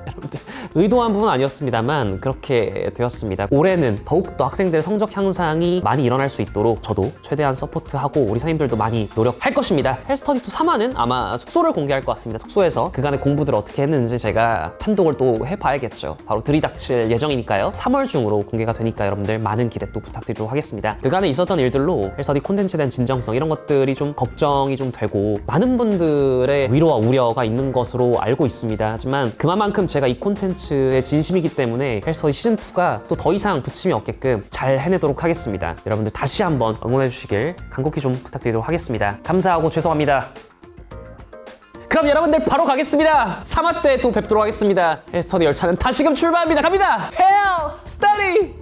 여러분들 의도한 부분은 아니었습니다만 그렇게 되었습니다. 올해는 더욱더 학생들의 성적 향상이 많이 일어날 수 있도록 저도 최대한 서포트하고 우리 선생님들도 많이 노력할 것입니다. 헬스터디2 3화는 아마 숙소를 공개할 것 같습니다. 숙소에서 그간의 공부들을 어떻게 했는지 제가 판독을 또 해봐야겠죠. 바로 들이닥칠 예정이니까요. 3월 중으로 공개가 되니까 여러분들 많은 기대 또 부탁드리도록 하겠습니다. 그간에 있었던 일들로 헬스터디 콘텐츠에 대한 진정성 이런 것들이 좀 걱정이 좀 되고 많은 분들의 위로와 우려가 있는 것으로 알고 있습니다. 하지만 그만큼 제가 이 콘텐츠에 진심이기 때문에 헬스터디 시즌2가 또 더 이상 부침이 없게끔 잘 해내도록 하겠습니다. 여러분들 다시 한번 응원해 주시길 간곡히 좀 부탁드리도록 하겠습니다. 감사하고 죄송합니다. 그럼 여러분들 바로 가겠습니다. 3화 때 또 뵙도록 하겠습니다. 헬스터디 열차는 다시금 출발합니다. 갑니다. 헬 스터디